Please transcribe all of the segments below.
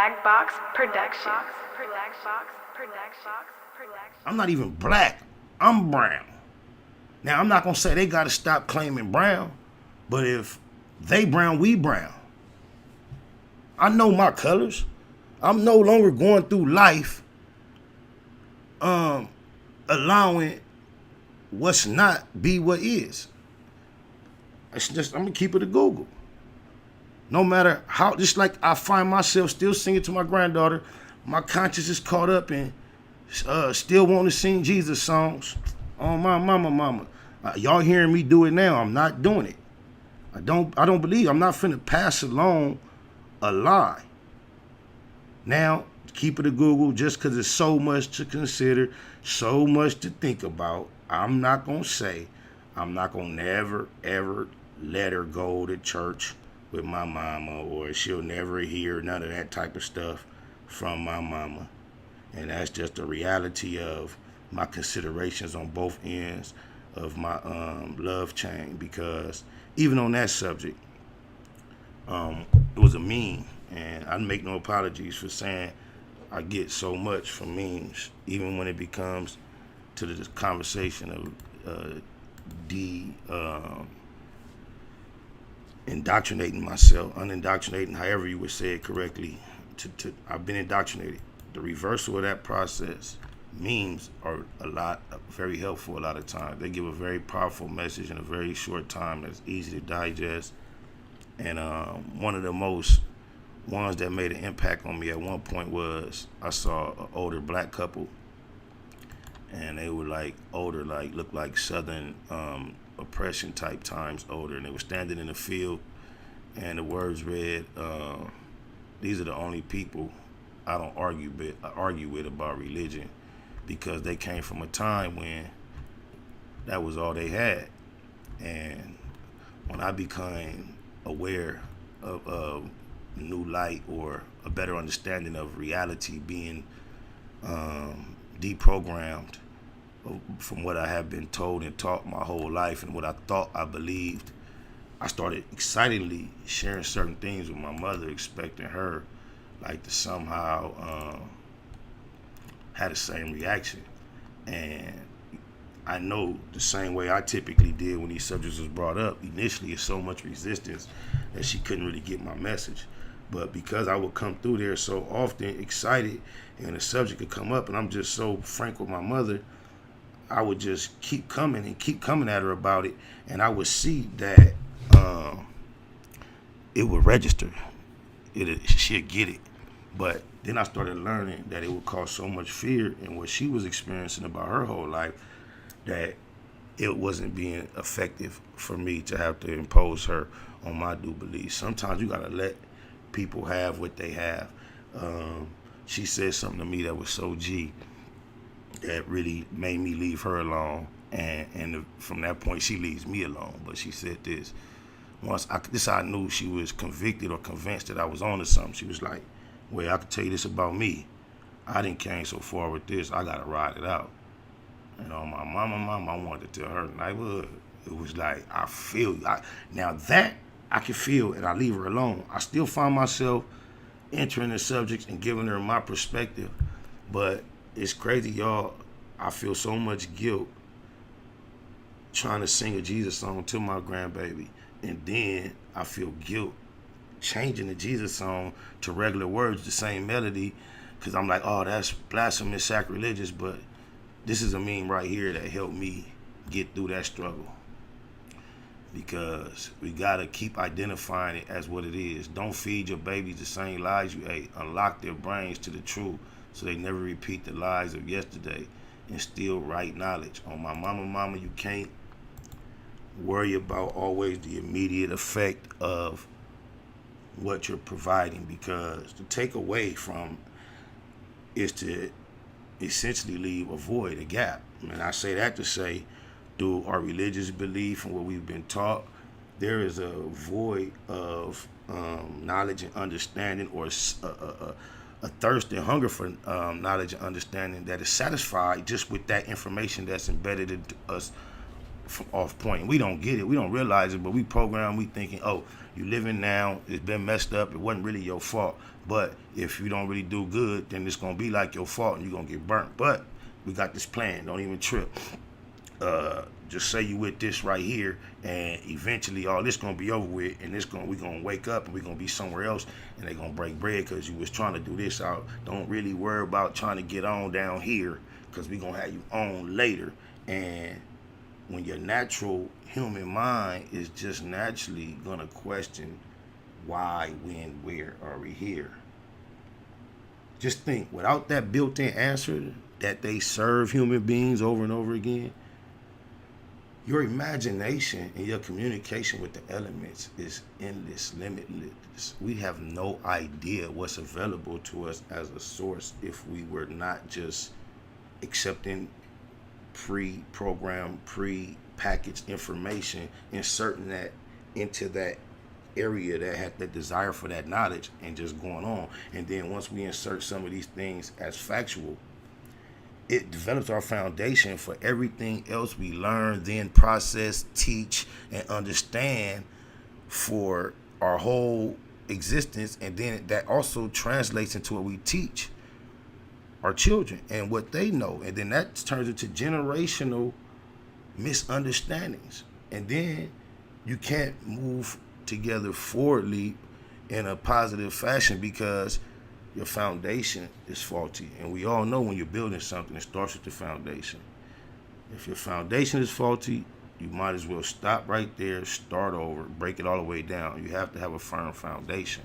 Black Box Production. I'm not even black. I'm brown. Now, I'm not going to say they got to stop claiming brown, but if they brown, we brown. I know my colors. I'm no longer going through life allowing what's not be what is. It's just, I'm going to keep it a Google. No matter how, just like I find myself still singing to my granddaughter, my conscience is caught up in still wanting to sing Jesus songs. Oh, my mama. Y'all hearing me do it now. I'm not doing it. I don't believe. I'm not finna pass along a lie. Now, keep it a Google just because there's so much to consider, so much to think about. I'm not going to say, I'm not going to never, ever let her go to church with my mama, or she'll never hear none of that type of stuff from my mama. And that's just the reality of my considerations on both ends of my love chain, because even on that subject, it was a meme, and I make no apologies for saying I get so much from memes, even when it becomes to the conversation of indoctrinating myself, unindoctrinating, however you would say it correctly. I've been indoctrinated. The reversal of that process, memes are very helpful a lot of times. They give a very powerful message in a very short time that's easy to digest. And one of the most ones that made an impact on me at one point was I saw an older black couple, and they were like older, like looked like Southern oppression type times older, and they were standing in the field, and the words read, "These are the only people I don't argue with about religion, because they came from a time when that was all they had." And when I became aware of new light, or a better understanding of reality being deprogrammed from what I have been told and taught my whole life and what I thought I believed, I started excitedly sharing certain things with my mother, expecting her like to somehow had the same reaction. And I know the same way I typically did when these subjects was brought up. Initially, it's so much resistance that she couldn't really get my message. But because I would come through there so often, excited, and the subject would come up, and I'm just so frank with my mother, I would just keep coming at her about it, and I would see that it would register. She'd get it. But then I started learning that it would cause so much fear in what she was experiencing about her whole life that it wasn't being effective for me to have to impose her on my new beliefs. Sometimes you gotta let people have what they have. She said something to me that was so G that really made me leave her alone, and from that point she leaves me alone. But she said this: this I knew she was convicted or convinced that I was on to something. She was like, "Well, I can tell you this about me. I didn't came so far with this. I gotta ride it out." You know, my mama, I wanted to tell her neighborhood. It was like, I feel you. Now that I can feel, and I leave her alone. I still find myself entering the subjects and giving her my perspective. But it's crazy, y'all. I feel so much guilt trying to sing a Jesus song to my grandbaby. And then I feel guilt changing the Jesus song to regular words, the same melody, because I'm like, oh, that's blasphemous, sacrilegious. But this is a meme right here that helped me get through that struggle, because we gotta keep identifying it as what it is. Don't feed your babies the same lies you ate. Unlock their brains to the truth so they never repeat the lies of yesterday. Instill right knowledge. On my mama, you can't worry about always the immediate effect of what you're providing, because to take away from is to essentially leave a void, a gap. And I say that to say, through our religious belief and what we've been taught, there is a void of knowledge and understanding, or a thirst and hunger for knowledge and understanding that is satisfied just with that information that's embedded into us off point. We don't get it. We don't realize it, but we program. We thinking, oh, you living now. It's been messed up. It wasn't really your fault. But if you don't really do good, then it's gonna be like your fault, and you're gonna get burnt. But we got this plan. Don't even trip. Just say you with this right here, and eventually all this gonna be over with, and we gonna wake up and we gonna be somewhere else, and they gonna break bread because you was trying to do this out. Don't really worry about trying to get on down here, because we gonna have you on later. And when your natural human mind is just naturally gonna question why, when, where are we here? Just think, without that built-in answer that they serve human beings over and over again, your imagination and your communication with the elements is endless, limitless. We have no idea what's available to us as a source if we were not just accepting pre-programmed, pre-packaged information, inserting that into that area that had the desire for that knowledge and just going on. And then once we insert some of these things as factual, it develops our foundation for everything else we learn, then process, teach, and understand for our whole existence. And then that also translates into what we teach our children and what they know. And then that turns into generational misunderstandings. And then you can't move together forwardly in a positive fashion because your foundation is faulty. And we all know when you're building something, it starts with the foundation. If your foundation is faulty, you might as well stop right there, start over, break it all the way down. You have to have a firm foundation.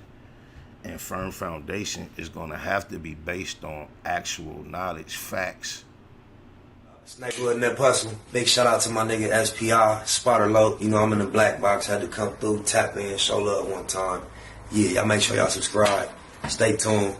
And firm foundation is going to have to be based on actual knowledge, facts. Snakewood Nip Hustle. Big shout out to my nigga SPI, Spotter Low. You know I'm in the black box, had to come through, tap in, show love one time. Yeah, y'all make sure y'all subscribe. Stay tuned.